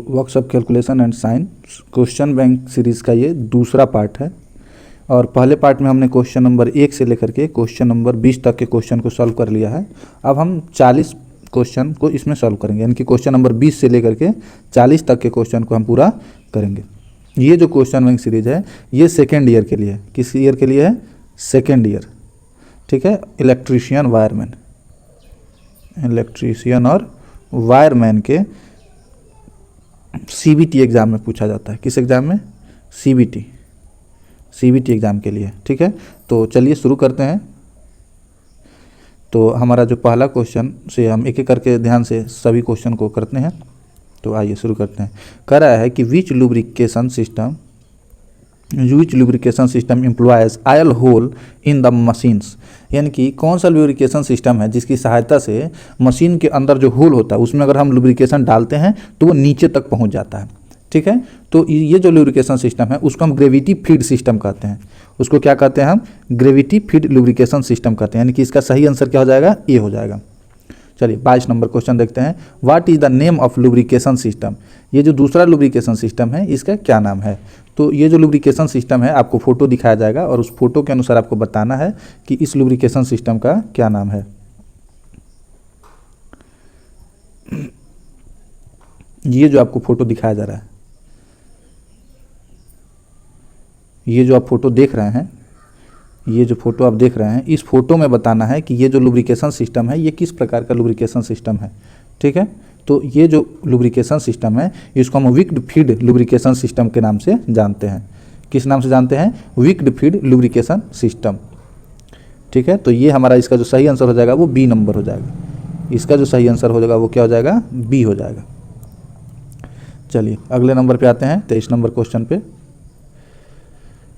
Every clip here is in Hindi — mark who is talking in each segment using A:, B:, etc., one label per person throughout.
A: Workshop calculation and science question bank series का ये दूसरा पार्ट है। और पहले पार्ट में हमने क्वेश्चन नंबर 1 से लेकर के क्वेश्चन नंबर 20 तक के क्वेश्चन को सॉल्व कर लिया है। अब हम 40 क्वेश्चन को इसमें सॉल्व करेंगे, यानी कि क्वेश्चन नंबर 20 से लेकर के 40 तक के क्वेश्चन को हम पूरा करेंगे। ये जो क्वेश्चन बैंक सीरीज़ है ये सेकेंड ईयर के लिए है। किस ईयर के लिए है? सेकेंड ईयर, ठीक है। इलेक्ट्रीशियन और वायरमैन के सीबीटी एग्ज़ाम में पूछा जाता है। किस एग्ज़ाम में? सीबीटी एग्ज़ाम के लिए, ठीक है। तो चलिए शुरू करते हैं। तो हमारा जो पहला क्वेश्चन से हम एक एक करके ध्यान से सभी क्वेश्चन को करते हैं। तो आइए शुरू करते हैं। कह रहा है कि which lubrication system employs oil hole in the machines, यानी कि कौन सा लुब्रिकेशन सिस्टम है जिसकी सहायता से मशीन के अंदर जो होल होता है उसमें अगर हम लुब्रिकेशन डालते हैं तो वो नीचे तक पहुंच जाता है, ठीक है। तो ये जो लुब्रिकेशन सिस्टम है उसको हम ग्रेविटी फीड सिस्टम कहते हैं। उसको क्या कहते हैं? हम ग्रेविटी फीड लुब्रिकेशन सिस्टम कहते हैं, यानी कि इसका सही आंसर क्या हो जाएगा? ए हो जाएगा। चलिए 22 नंबर क्वेश्चन देखते हैं। What is the name of lubrication system, ये जो दूसरा लुब्रिकेशन सिस्टम है इसका क्या नाम है? तो ये जो लुब्रिकेशन सिस्टम है आपको फोटो दिखाया जाएगा और उस फोटो के अनुसार आपको बताना है कि इस लुब्रिकेशन सिस्टम का क्या नाम है। ये जो आपको फोटो दिखाया जा रहा है, ये जो आप फोटो देख रहे हैं, ये जो फोटो आप देख रहे हैं, इस फोटो में बताना है कि ये जो लुब्रिकेशन सिस्टम है ये किस प्रकार का लुब्रिकेशन सिस्टम है, ठीक है। तो ये जो लुब्रिकेशन सिस्टम है इसको हम विक्ड फीड लुब्रिकेशन सिस्टम के नाम से जानते हैं। किस नाम से जानते हैं? विक्ड फीड लुब्रिकेशन सिस्टम, ठीक है। तो ये हमारा इसका जो सही आंसर हो जाएगा वो बी नंबर हो जाएगा। इसका जो सही आंसर हो जाएगा वो क्या हो जाएगा? बी हो जाएगा। चलिए अगले नंबर पे आते हैं, 23 नंबर क्वेश्चन पे।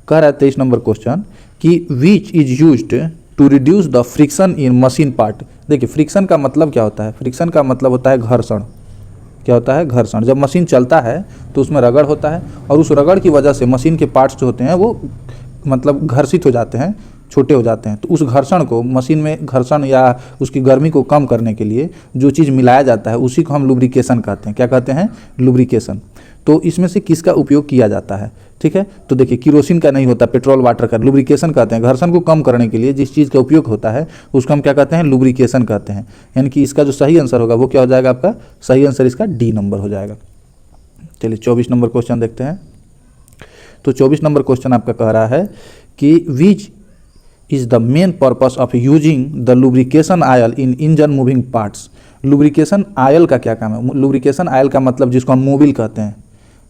A: कह रहा है 23 नंबर क्वेश्चन कि which is used to reduce the friction in machine part. देखिए फ्रिक्शन का मतलब क्या होता है? फ्रिक्शन का मतलब होता है घर्षण। क्या होता है? घर्षण। जब मशीन चलता है तो उसमें रगड़ होता है और उस रगड़ की वजह से मशीन के पार्ट्स जो होते हैं वो मतलब घर्षित हो जाते हैं, छोटे हो जाते हैं। तो उस घर्षण को, मशीन में घर्षण या उसकी गर्मी को कम करने के लिए जो चीज़ मिलाया जाता है उसी को हम लुब्रिकेशन कहते हैं। क्या कहते हैं? लुब्रिकेशन। तो इसमें से किसका उपयोग किया जाता है, ठीक है। तो देखिए किरोसिन का नहीं होता, पेट्रोल वाटर का। लुब्रिकेशन कहते हैं घर्षण को कम करने के लिए जिस चीज़ का उपयोग होता है उसको हम क्या कहते हैं? लुब्रिकेशन कहते हैं। यानी कि इसका जो सही आंसर होगा वो क्या हो जाएगा? आपका सही आंसर इसका डी नंबर हो जाएगा। चलिए 24 नंबर क्वेश्चन देखते हैं। तो 24 नंबर क्वेश्चन आपका कह रहा है कि which is the main purpose of using the lubrication oil in engine moving parts. Lubrication oil का क्या काम है? लुब्रिकेशन ऑयल का मतलब जिसको हम मोबिल कहते हैं,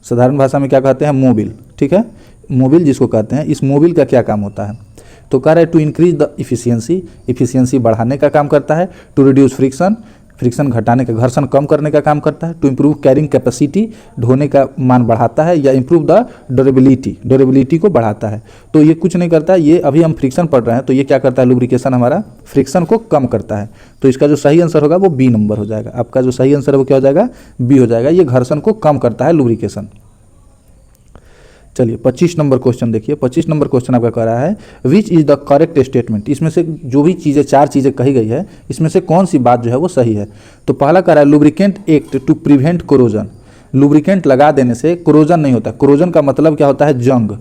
A: साधारण भाषा में क्या कहते हैं? मोबिल, ठीक है। मोबिल जिसको कहते हैं, इस मोबिल का क्या काम होता है? तो कह रहा है टू इंक्रीज द इफिशियंसी बढ़ाने का काम करता है। टू रिड्यूस फ्रिक्शन घटाने का, घर्षण कम करने का काम करता है। टू इम्प्रूव कैरिंग कैपेसिटी, ढोने का मान बढ़ाता है। या इम्प्रूव द ड्यूरेबिलिटी को बढ़ाता है। तो ये कुछ नहीं करता है, ये अभी हम फ्रिक्शन पढ़ रहे हैं तो ये क्या करता है? लुब्रिकेशन हमारा फ्रिक्शन को कम करता है। तो इसका जो सही आंसर होगा वो बी नंबर हो जाएगा। आपका जो सही आंसर है वो क्या हो जाएगा? बी हो जाएगा। ये घर्षण को कम करता है लुब्रिकेशन। चलिए 25 नंबर क्वेश्चन देखिए। 25 नंबर क्वेश्चन आपका कह रहा है which is the correct statement. इसमें से जो भी चीज़ें, 4 चीज़ें कही गई है, इसमें से कौन सी बात जो है वो सही है? तो पहला कह रहा है lubricant act to prevent corrosion. Lubricant लगा देने से कोरोजन नहीं होता। कोरोजन का मतलब क्या होता है? जंग।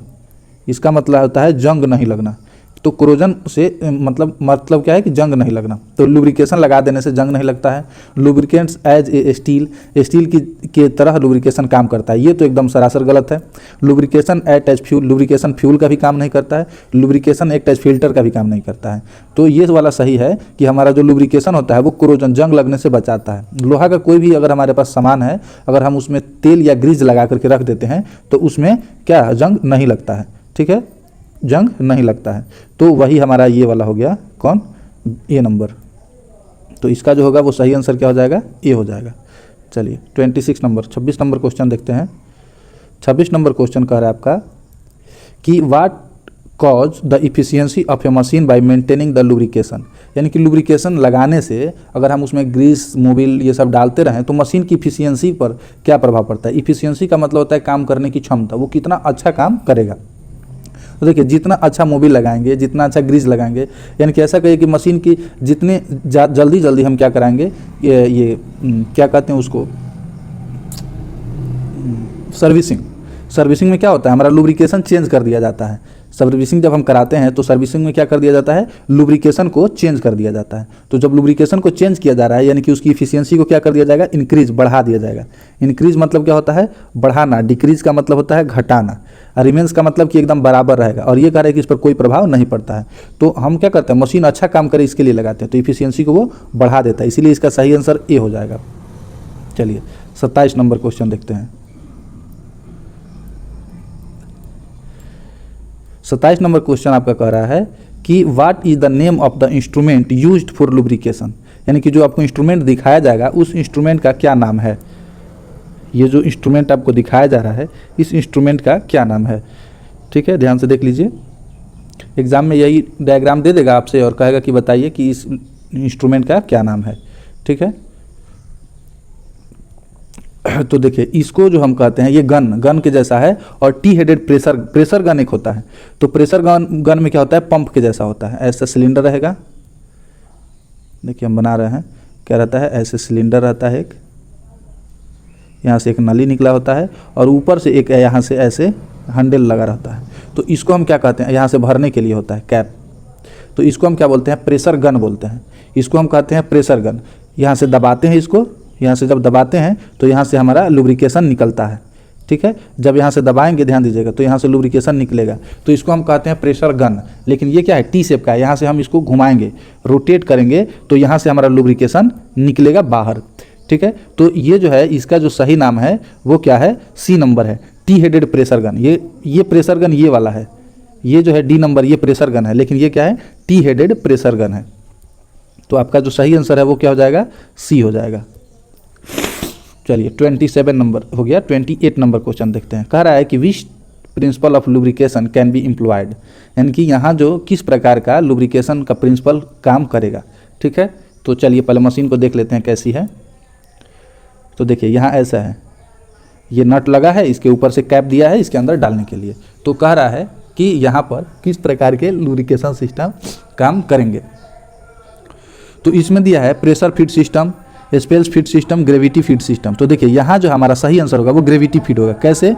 A: इसका मतलब होता है जंग नहीं लगना। तो कोरोजन से मतलब क्या है कि जंग नहीं लगना। तो लुब्रिकेशन लगा देने से जंग नहीं लगता है। लुब्रिकेंट्स एज ए स्टील के तरह लुब्रिकेशन काम करता है, ये तो एकदम सरासर गलत है। Lubrication act as fuel, lubrication fuel का भी काम नहीं करता है। लुब्रिकेशन एक्ट एज फिल्टर का भी काम नहीं करता है। तो ये वाला सही है कि हमारा जो लुब्रिकेशन होता है वो कोरोजन, जंग लगने से बचाता है। लोहा का कोई भी अगर हमारे पास सामान है, अगर हम उसमें तेल या ग्रीज लगा करके रख देते हैं तो उसमें क्या जंग नहीं लगता है, ठीक है, जंग नहीं लगता है। तो वही हमारा ये वाला हो गया, कौन? ए नंबर। तो इसका जो होगा वो सही आंसर क्या हो जाएगा? ए हो जाएगा। चलिए 26 नंबर क्वेश्चन देखते हैं। 26 नंबर क्वेश्चन कह रहा है आपका कि what cause the efficiency of A machine bye maintaining the lubrication. यानी कि लुब्रिकेशन लगाने से अगर हम उसमें ग्रीस, मोबिल ये सब डालते रहें तो मशीन की इफिशियंसी पर क्या प्रभाव पड़ता है? इफिशियंसी का मतलब होता है काम करने की क्षमता, वो कितना अच्छा काम करेगा। तो देखिए जितना अच्छा मोबिल लगाएंगे, जितना अच्छा ग्रीज लगाएंगे, यानी कि ऐसा कहिए कि मशीन की जितने जल्दी हम क्या कराएंगे, ये क्या कहते हैं उसको, सर्विसिंग। सर्विसिंग में क्या होता है, हमारा लुब्रिकेशन चेंज कर दिया जाता है। सर्विसिंग जब हम कराते हैं तो सर्विसिंग में क्या कर दिया जाता है, लुब्रिकेशन को चेंज कर दिया जाता है। तो जब लुब्रिकेशन को चेंज किया जा रहा है यानी कि उसकी इफिशियंसी को क्या कर दिया जाएगा, इंक्रीज, बढ़ा दिया जाएगा। इंक्रीज मतलब क्या होता है, बढ़ाना। डिक्रीज का मतलब होता है घटाना। रिमेंस का मतलब कि एकदम बराबर रहेगा। और ये कह रहा है कि इस पर कोई प्रभाव नहीं पड़ता है। तो हम क्या करते हैं, मशीन अच्छा काम करे इसके लिए लगाते हैं, तो इफिशियंसी को वो बढ़ा देता है। इसीलिए इसका सही आंसर ए हो जाएगा। चलिए 27 नंबर क्वेश्चन देखते हैं। 27 नंबर क्वेश्चन आपका कह रहा है कि what is the name of the instrument used for lubrication, यानी कि जो आपको इंस्ट्रूमेंट दिखाया जाएगा उस इंस्ट्रूमेंट का क्या नाम है। ये जो इंस्ट्रूमेंट आपको दिखाया जा रहा है इस इंस्ट्रूमेंट का क्या नाम है। ठीक है, ध्यान से देख लीजिए। एग्जाम में यही डायग्राम दे देगा आपसे और कहेगा कि बताइए कि इस इंस्ट्रूमेंट का क्या नाम है। ठीक है, तो देखिए इसको जो हम कहते हैं ये गन के जैसा है और टी हेडेड प्रेशर गन एक होता है। तो प्रेशर गन में क्या होता है, पंप के जैसा होता है। ऐसा सिलेंडर रहेगा, देखिए हम बना रहे हैं, क्या रहता है, ऐसे सिलेंडर रहता है एक, यहाँ से एक नली निकला होता है और ऊपर से एक यहाँ से ऐसे हैंडल लगा रहता है। तो इसको हम क्या कहते हैं, यहाँ से भरने के लिए होता है कैप। तो इसको हम क्या बोलते हैं, प्रेशर गन बोलते हैं। इसको हम कहते हैं प्रेशर गन। यहाँ से दबाते हैं इसको, यहाँ से जब दबाते हैं तो यहाँ से हमारा लुब्रिकेशन निकलता है। ठीक है, जब यहाँ से दबाएंगे ध्यान दीजिएगा तो यहाँ से लुब्रिकेशन निकलेगा। तो इसको हम कहते हैं प्रेशर गन। लेकिन ये क्या है, टी शेप का है। यहाँ से हम इसको घुमाएंगे, रोटेट करेंगे तो यहाँ से हमारा लुब्रिकेशन निकलेगा बाहर। ठीक है, तो ये जो है इसका जो सही नाम है वो क्या है, सी नंबर है, टी हेडेड प्रेशर गन। ये प्रेशर गन ये वाला है, ये जो है डी नंबर ये प्रेशर गन है, लेकिन ये क्या है, टी हेडेड प्रेशर गन है। तो आपका जो सही आंसर है वो क्या हो जाएगा, सी हो जाएगा। चलिए 27 नंबर हो गया। 28 नंबर क्वेश्चन देखते हैं। कह रहा है कि which principle of lubrication can be employed, यानी कि यहाँ जो किस प्रकार का लुब्रिकेशन का प्रिंसिपल काम करेगा। ठीक है, तो चलिए पहले मशीन को देख लेते हैं कैसी है। तो देखिए यहाँ ऐसा है, ये नट लगा है, इसके ऊपर से कैप दिया है इसके अंदर डालने के लिए। तो कह रहा है कि यहाँ पर किस प्रकार के लुब्रिकेशन सिस्टम काम करेंगे। तो इसमें दिया है pressure feed system, space feed system, gravity feed system. तो देखिए यहाँ जो हमारा सही आंसर होगा वो ग्रेविटी फीड होगा। कैसे,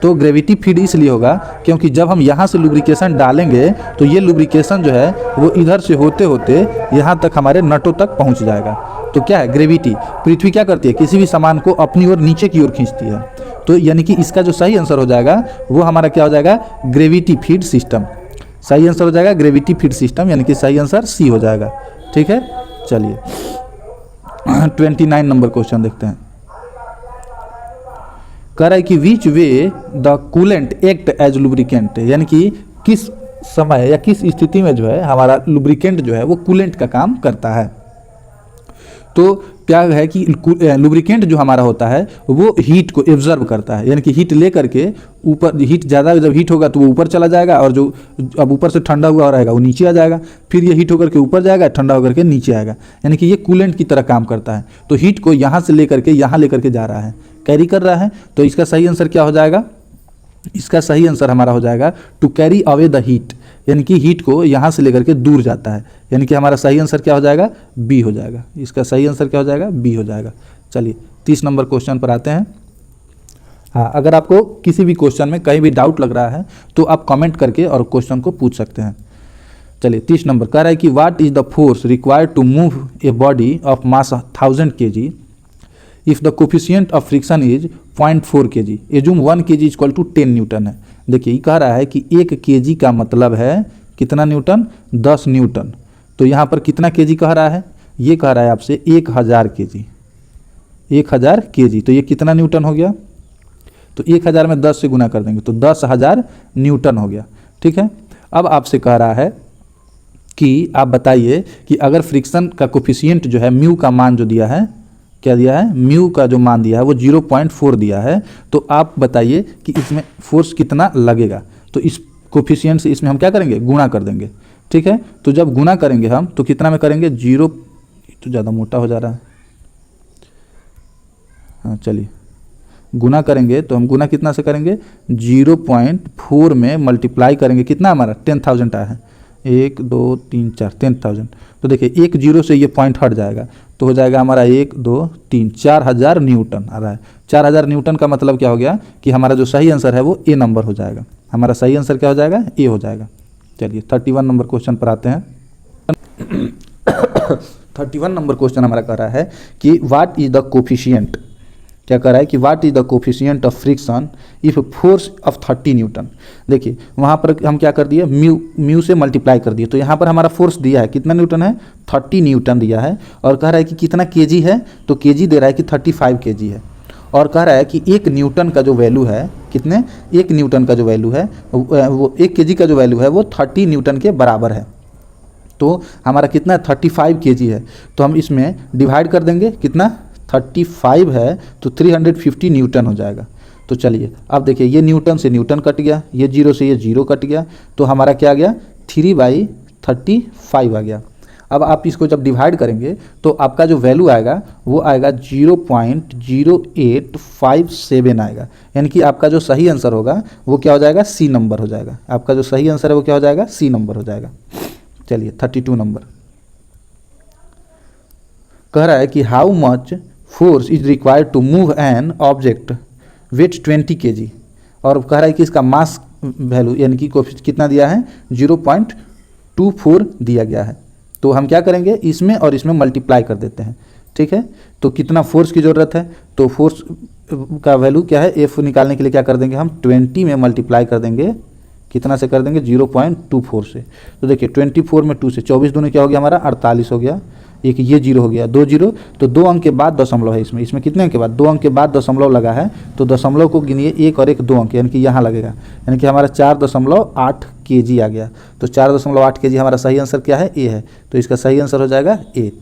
A: तो ग्रेविटी फीड इसलिए होगा क्योंकि जब हम यहाँ से लुब्रिकेशन डालेंगे तो ये लुब्रिकेशन जो है वो इधर से होते होते यहाँ तक हमारे नटों तक पहुँच जाएगा। तो क्या है, ग्रेविटी। पृथ्वी क्या करती है, किसी भी सामान को अपनी ओर नीचे की ओर खींचती है। तो यानी कि इसका जो सही आंसर हो जाएगा वो हमारा क्या हो जाएगा, ग्रेविटी फीड सिस्टम। सही आंसर हो जाएगा ग्रेविटी फीड सिस्टम, यानी कि सही आंसर सी हो जाएगा। ठीक है, चलिए 29 नंबर क्वेश्चन देखते हैं। कह रहा है कि which way the coolant act as lubricant, यानी कि किस समय या किस स्थिति में जो है हमारा लुब्रिकेंट जो है वो कूलेंट का काम करता है। तो क्या है कि लुब्रिकेंट जो हमारा होता है वो हीट को एब्जर्व करता है, यानी कि हीट ले करके ऊपर, हीट ज़्यादा जब हीट होगा तो वो ऊपर चला जाएगा और जो अब ऊपर से ठंडा हुआ रहेगा वो नीचे आ जाएगा। फिर ये हीट होकर के ऊपर जाएगा, ठंडा होकर के नीचे आएगा, यानी कि ये कूलेंट की तरह काम करता है। तो हीट को यहाँ से लेकर के यहाँ लेकर के जा रहा है, कैरी कर रहा है। तो इसका सही आंसर क्या हो जाएगा, इसका सही आंसर हमारा हो जाएगा to carry away the heat, यानी कि हीट को यहाँ से लेकर के दूर जाता है। यानी कि हमारा सही आंसर क्या हो जाएगा, बी हो जाएगा। इसका सही आंसर क्या हो जाएगा, बी हो जाएगा। चलिए 30 नंबर क्वेश्चन पर आते हैं। हाँ, अगर आपको किसी भी क्वेश्चन में कहीं भी डाउट लग रहा है तो आप कमेंट करके और क्वेश्चन को पूछ सकते हैं। चलिए 30 नंबर कह रहा है कि what is the force required to move a body of mass 1000 kg if the coefficient of friction is 0.4 kg, assume 1 kg equal to 10 newton है। देखिए ये कह रहा है कि 1 kg का मतलब है कितना न्यूटन, 10 न्यूटन। तो यहाँ पर कितना kg कह रहा है, ये कह रहा है आपसे 1000 kg, 1000 kg। तो ये कितना न्यूटन हो गया, तो 1000 में 10 से गुना कर देंगे तो 10,000 न्यूटन हो गया। ठीक है, अब आपसे कह रहा है कि आप बताइए कि अगर फ्रिक्शन का कोफिशिएंट जो है म्यू का मान जो दिया है, क्या दिया है, म्यू का जो मान दिया है वो 0.4 दिया है, तो आप बताइए कि इसमें फोर्स कितना लगेगा। तो इस कोफिशिएंट से इसमें हम क्या करेंगे, गुणा कर देंगे। ठीक है, तो जब गुणा करेंगे हम तो कितना में करेंगे, 0, तो ज़्यादा मोटा हो जा रहा है। हाँ चलिए गुना करेंगे तो हम गुना कितना से करेंगे, 0.4 में मल्टीप्लाई करेंगे, कितना हमारा 10,000 आया है, 1 2 3 4 10,000। तो देखिए एक जीरो से ये पॉइंट हट जाएगा तो हो जाएगा हमारा 1 2 3 4000 न्यूटन आ रहा है। 4000 न्यूटन का मतलब क्या हो गया कि हमारा जो सही आंसर है वो ए नंबर हो जाएगा। हमारा सही आंसर क्या हो जाएगा, ए हो जाएगा। चलिए 31 नंबर क्वेश्चन पर आते हैं। 31 नंबर क्वेश्चन हमारा कह रहा है कि व्हाट इज द कोफिशिएंट, क्या कह रहा है कि what is the coefficient of friction if force of 30 Newton. देखिए वहाँ पर हम क्या कर दिए, म्यू से मल्टीप्लाई कर दिए, तो यहाँ पर हमारा फोर्स दिया है कितना न्यूटन है, 30 न्यूटन दिया है, और कह रहा है कि कितना केजी है, तो केजी दे रहा है कि 35 केजी है, और कह रहा है कि 1 न्यूटन का जो वैल्यू है, कितने, 1 न्यूटन का जो वैल्यू है वो 1 केजी का जो वैल्यू है वो 30 न्यूटन के बराबर है। तो हमारा कितना 35 केजी है, तो हम इसमें डिवाइड कर देंगे, कितना 35 है तो 350 न्यूटन हो जाएगा। तो चलिए अब देखिए ये न्यूटन से न्यूटन कट गया, ये जीरो से ये जीरो कट गया, तो हमारा क्या आ गया 3/35 आ गया। अब आप इसको जब डिवाइड करेंगे तो आपका जो वैल्यू आएगा वो आएगा 0.0857 आएगा, यानी कि आपका जो सही आंसर होगा वो क्या हो जाएगा, सी नंबर हो जाएगा। आपका जो सही आंसर है वो क्या हो जाएगा, सी नंबर हो जाएगा। चलिए 32 नंबर कह रहा है कि how much force is required to move an object weight 20 KG, और कह रहा है कि इसका मास वैल्यू यानी कि कितना दिया है 0.24 दिया गया है। तो हम क्या करेंगे, इसमें और इसमें मल्टीप्लाई कर देते हैं, ठीक है। तो कितना फोर्स की ज़रूरत है, तो फोर्स का वैल्यू क्या है, एफ निकालने के लिए क्या कर देंगे हम 20 में मल्टीप्लाई कर देंगे, कितना से कर देंगे 0.24 से। तो देखिए 24 में 2 से 24 दूनी क्या हो गया हमारा 48 हो गया, एक ये जीरो हो गया, 2 जीरो, तो 2 अंक के बाद दशमलव है इसमें, इसमें कितने अंक के बाद 2 अंक के बाद दशमलव लगा है, तो दशमलव को गिनिए, 1 और 1 2 अंक, यानी कि यहाँ लगेगा, यानी कि हमारा 4.8 केजी आ गया। तो 4.8 केजी हमारा सही आंसर क्या है, ए है, तो इसका सही आंसर हो जाएगा ए।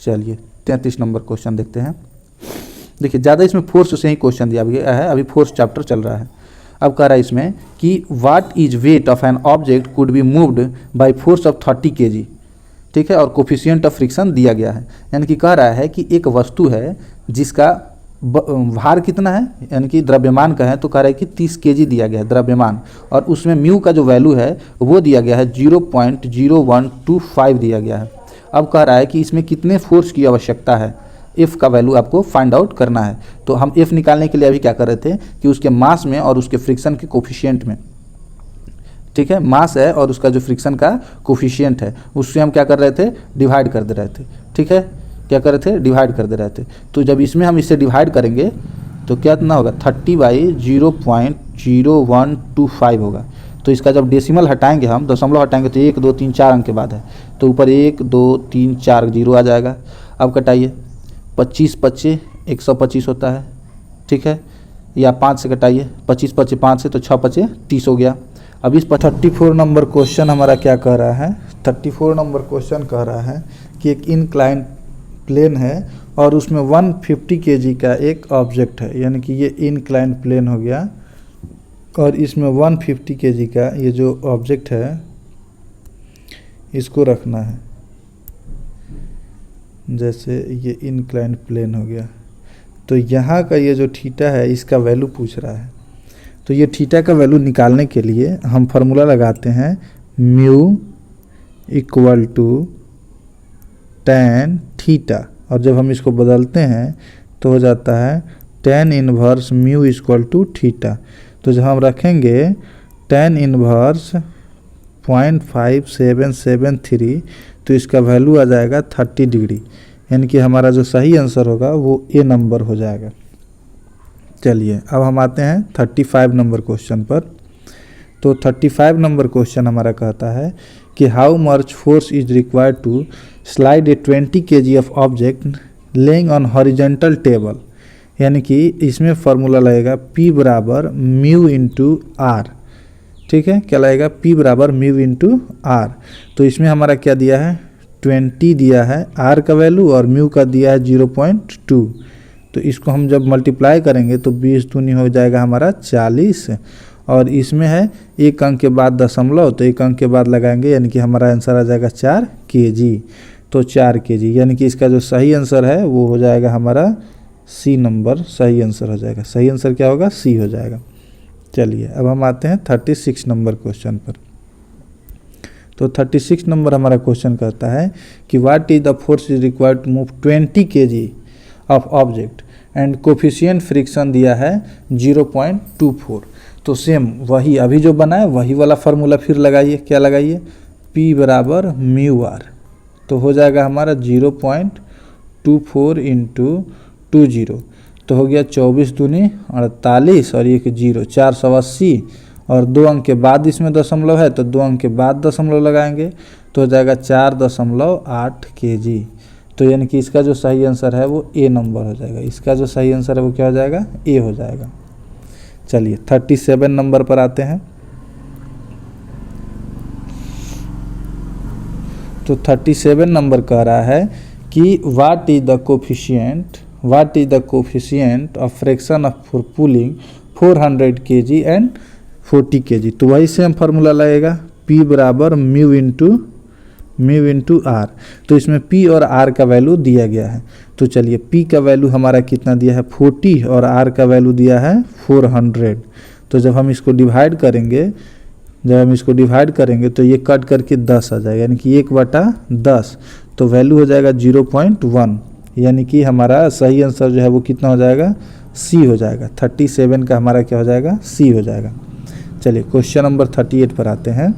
A: चलिए 33 नंबर क्वेश्चन देखते हैं। देखिए ज़्यादा इसमें फोर्स से ही क्वेश्चन दिया गया है, अभी फोर्स चैप्टर चल रहा है। अब कह रहा है इसमें कि what is weight of an object could be moved by force of 30 KG, ठीक है, और कोफिशिएंट ऑफ फ्रिक्शन दिया गया है। यानी कि कह रहा है कि एक वस्तु है जिसका भार कितना है, यानी कि द्रव्यमान का है, तो कह रहा है कि 30 केजी दिया गया है द्रव्यमान, और उसमें म्यू का जो वैल्यू है वो दिया गया है 0.0125 दिया गया है। अब कह रहा है कि इसमें कितने फोर्स की आवश्यकता है, एफ का वैल्यू आपको फाइंड आउट करना है। तो हम एफ निकालने के लिए अभी क्या कर रहे थे कि उसके मास में और उसके फ्रिक्शन के कोफिशिएंट में, ठीक है, मास है और उसका जो फ्रिक्शन का कोफिशिएंट है उससे हम क्या कर रहे थे, डिवाइड कर दे रहे थे, ठीक है, क्या कर रहे थे, डिवाइड कर दे रहे थे। तो जब इसमें हम इससे डिवाइड करेंगे तो क्या इतना होगा 30/0.0125 होगा। तो इसका जब डेसिमल हटाएंगे हम, दशमलव हटाएंगे, तो 1 2 3 4 अंक के बाद है, तो ऊपर 1 2 3 4 जीरो आ जाएगा। अब कटाइए, 25 25 125 होता है, ठीक है, या 5 से कटाइए, 25 25 5 से, तो 6 5 30 हो गया। अब इस पर 34 नंबर क्वेश्चन हमारा क्या कह रहा है, 34 नंबर क्वेश्चन कह रहा है कि एक इनक्लाइन प्लेन है और उसमें 150 केजी का एक ऑब्जेक्ट है, यानी कि ये इनक्लाइन प्लेन हो गया, और इसमें 150 केजी का ये जो ऑब्जेक्ट है इसको रखना है, जैसे ये इनक्लाइन प्लेन हो गया। तो यहाँ का ये जो थीटा है इसका वैल्यू पूछ रहा है, तो ये थीटा का वैल्यू निकालने के लिए हम फार्मूला लगाते हैं mu equal to tan theta, और जब हम इसको बदलते हैं तो हो जाता है tan inverse mu equal to theta. तो जब हम रखेंगे tan इनवर्स 0.5773 तो इसका वैल्यू आ जाएगा 30 डिग्री, यानी कि हमारा जो सही आंसर होगा वो ए नंबर हो जाएगा। चलिए अब हम आते हैं 35 नंबर क्वेश्चन पर। तो 35 नंबर क्वेश्चन हमारा कहता है कि how much force is required to slide a 20 KG of object lying on horizontal table, यानी कि इसमें फार्मूला लगेगा P बराबर म्यू इंटू आर, ठीक है, क्या लगेगा P बराबर म्यू इंटू आर। तो इसमें हमारा क्या दिया है 20 दिया है आर का वैल्यू, और म्यू का दिया है 0.2, तो इसको हम जब मल्टीप्लाई करेंगे तो 20 दूनी हो जाएगा हमारा 40, और इसमें है 1 अंक के बाद दशमलव, तो 1 अंक के बाद लगाएंगे, यानी कि हमारा आंसर आ जाएगा 4 केजी। तो 4 केजी, यानी कि इसका जो सही आंसर है वो हो जाएगा हमारा सी नंबर, सही आंसर हो जाएगा। सही आंसर क्या होगा, सी हो जाएगा। चलिए अब हम आते हैं 36 नंबर क्वेश्चन पर। तो 36 नंबर हमारा क्वेश्चन कहता है कि what is the force is required to move 20 kg of object and coefficient friction दिया है 0.24। तो सेम वही अभी जो बना है वही वाला फार्मूला फिर लगाइए। क्या लगाइए? P बराबर म्यू आर, तो हो जाएगा हमारा 0.24 इंटू 20, तो हो गया 24 दूनी 48 और एक 0 480 और 2 अंक के बाद इसमें दशमलव है तो 2 अंक के बाद दशमलव लगाएंगे तो हो जाएगा 4.8 kg। तो यानी कि इसका जो सही आंसर है वो ए नंबर हो जाएगा। इसका जो सही आंसर है वो क्या हो जाएगा? ए हो जाएगा। चलिए 37 नंबर पर आते हैं। तो 37 नंबर कह रहा है कि what is the coefficient of fraction of pulling 400 kg and 40 kg। तो वही सेम फार्मूला लगेगा, P बराबर म्यू इंटू आर। तो इसमें P और R का वैल्यू दिया गया है। तो चलिए P का वैल्यू हमारा कितना दिया है? 40 और R का वैल्यू दिया है 400। तो जब हम इसको डिवाइड करेंगे तो ये कट करके 10 आ जाएगा, यानी कि 1/10, तो वैल्यू हो जाएगा 0.1, यानी कि हमारा सही आंसर जो है वो कितना हो जाएगा? सी हो जाएगा। 37 का हमारा क्या हो जाएगा? सी हो जाएगा। चलिए क्वेश्चन नंबर 38 पर आते हैं।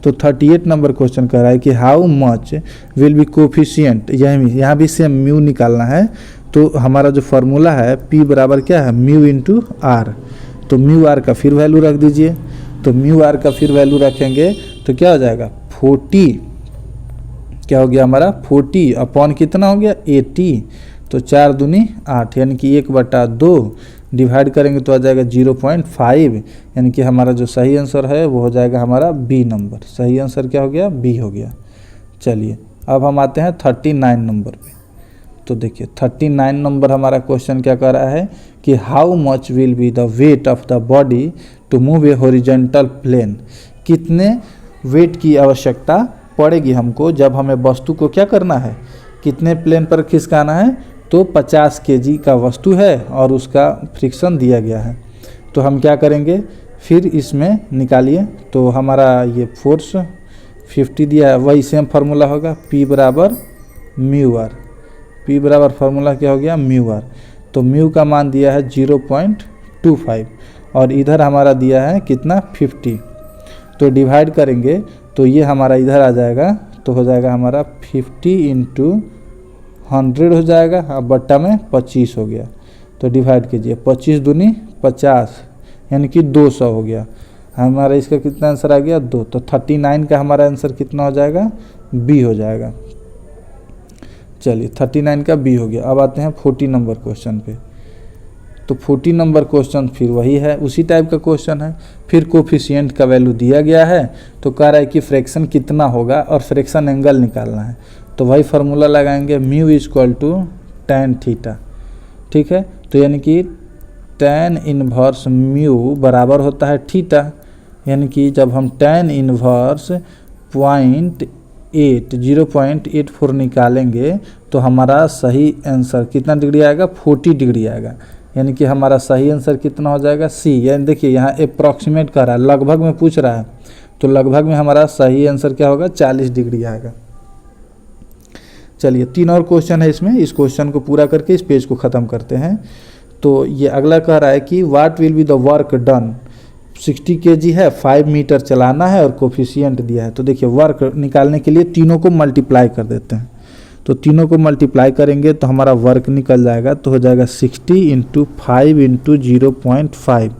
A: तो 38 नंबर क्वेश्चन कह रहा है कि how much will B coefficient, यहाँ भी सेम म्यू निकालना है। तो हमारा जो फार्मूला है P बराबर क्या है? Mu into R. तो म्यू आर का फिर वैल्यू रख दीजिए। तो म्यू आर का फिर वैल्यू रखेंगे तो क्या हो जाएगा? 40, क्या हो गया हमारा? 40 अपॉन कितना हो गया? 80, तो 4 दूनी 8, यानी कि 1/2 डिवाइड करेंगे तो आ जाएगा 0.5, यानी कि हमारा जो सही आंसर है वो हो जाएगा हमारा बी नंबर। सही आंसर क्या हो गया? बी हो गया। चलिए अब हम आते हैं 39 नंबर पे। तो देखिए 39 नंबर हमारा क्वेश्चन क्या कर रहा है कि how much will be the weight of the body to move a horizontal plane. कितने वेट की आवश्यकता पड़ेगी हमको जब हमें वस्तु को क्या करना है? कितने प्लेन पर खिसकाना है? तो 50 kg का वस्तु है और उसका फ्रिक्शन दिया गया है। तो हम क्या करेंगे? फिर इसमें निकालिए। तो हमारा ये फोर्स 50 दिया है, वही सेम फार्मूला होगा P बराबर म्यू आर। P बराबर फार्मूला क्या हो गया? Mu R. तो म्यू का मान दिया है 0.25 और इधर हमारा दिया है कितना? 50। तो डिवाइड करेंगे तो ये हमारा इधर आ जाएगा, तो हो जाएगा हमारा 50 इंटू 100 हो जाएगा, अब बट्टा में 25 हो गया। तो डिवाइड कीजिए, 25 दूनी 50, यानी कि 200 हो गया। हमारा इसका कितना आंसर आ गया? 2। तो 39 का हमारा आंसर कितना हो जाएगा? बी हो जाएगा। चलिए 39 का बी हो गया। अब आते हैं 40 नंबर क्वेश्चन पे। तो 40 नंबर क्वेश्चन फिर वही है, उसी टाइप का क्वेश्चन है। फिर कोफिशिएंट का वैल्यू दिया गया है, तो कह रहा है कि फ्रैक्शन कितना होगा और फ्रैक्शन एंगल निकालना है। तो वही फार्मूला लगाएंगे, mu equal to tan theta. ठीक है, तो यानी कि tan इनवर्स म्यू बराबर होता है थीटा, यानी कि जब हम tan इनवर्स 0.84 निकालेंगे तो हमारा सही आंसर कितना डिग्री आएगा? 40 डिग्री आएगा। यानी कि हमारा सही आंसर कितना हो जाएगा? सी। यानी देखिए यहाँ अप्रॉक्सीमेट कर रहा है, लगभग में पूछ रहा है, तो लगभग में हमारा सही आंसर क्या होगा? 40 डिग्री आएगा। चलिए 3 और क्वेश्चन है इसमें, इस क्वेश्चन को पूरा करके इस पेज को ख़त्म करते हैं। तो ये अगला कह रहा है कि what will be the work done. 60 kg है, 5 मीटर चलाना है और कोफिशिएंट दिया है। तो देखिए वर्क निकालने के लिए तीनों को मल्टीप्लाई कर देते हैं। तो तीनों को मल्टीप्लाई करेंगे तो हमारा वर्क निकल जाएगा, तो हो जाएगा 60 इंटू 5 इंटू 0.5।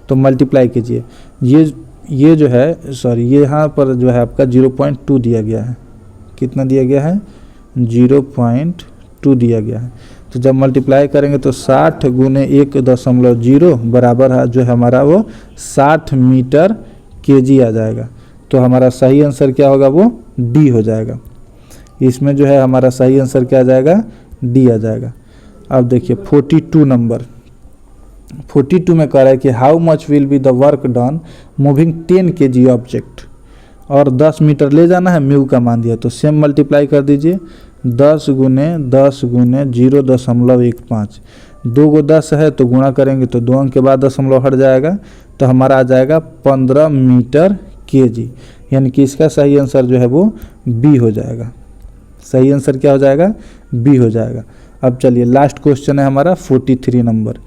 A: तो मल्टीप्लाई कीजिए, ये जो है सॉरी ये यहाँ पर जो है आपका 0.2 दिया गया है। कितना दिया गया है? 0.2 दिया गया है। तो जब मल्टीप्लाई करेंगे तो 60 गुने 1.0 बराबर है जो है हमारा वो 60 मीटर kg आ जाएगा। तो हमारा सही आंसर क्या होगा? वो डी हो जाएगा। इसमें जो है हमारा सही आंसर क्या आ जाएगा? डी आ जाएगा। अब देखिए 42 नंबर, 42 में कह रहा है कि how much will be the work done moving 10 kg object, और 10 मीटर ले जाना है, म्यू का मान दिया। तो सेम मल्टीप्लाई कर दीजिए, 10 गुने 0.15। 2 को 10 है तो गुणा करेंगे तो 2 अंक के बाद दशमलव हट जाएगा, तो हमारा आ जाएगा 15 मीटर kg। यानी कि इसका सही आंसर जो है वो बी हो जाएगा। सही आंसर क्या हो जाएगा? बी हो जाएगा। अब चलिए लास्ट क्वेश्चन है हमारा 43 नंबर।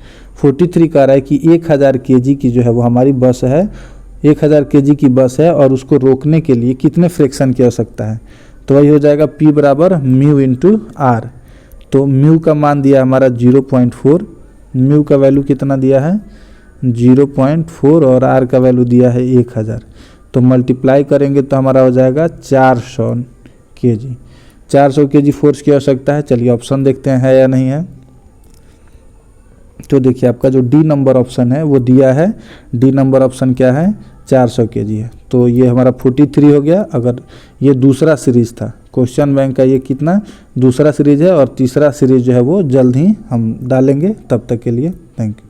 A: 43 कह रहा है कि 1000 kg की जो है वो हमारी बस है, 1000 kg की बस है और उसको रोकने के लिए कितने फ्रैक्शन की आवश्यकता है? तो वही हो जाएगा P बराबर म्यू इंटू आर। तो म्यू का मान दिया हमारा 0.4, म्यू का वैल्यू कितना दिया है 0.4 और आर का वैल्यू दिया है 1000। तो मल्टीप्लाई करेंगे तो हमारा हो जाएगा 400 kg। 400 kg फोर्स की आवश्यकता है। चलिए ऑप्शन देखते हैं है या नहीं है। तो देखिए आपका जो डी नंबर ऑप्शन है वो दिया है, डी नंबर ऑप्शन क्या है 400 kg है। तो ये हमारा 43 हो गया। अगर ये दूसरा सीरीज था क्वेश्चन बैंक का, ये कितना दूसरा सीरीज है और तीसरा सीरीज जो है वो जल्द ही हम डालेंगे। तब तक के लिए थैंक यू।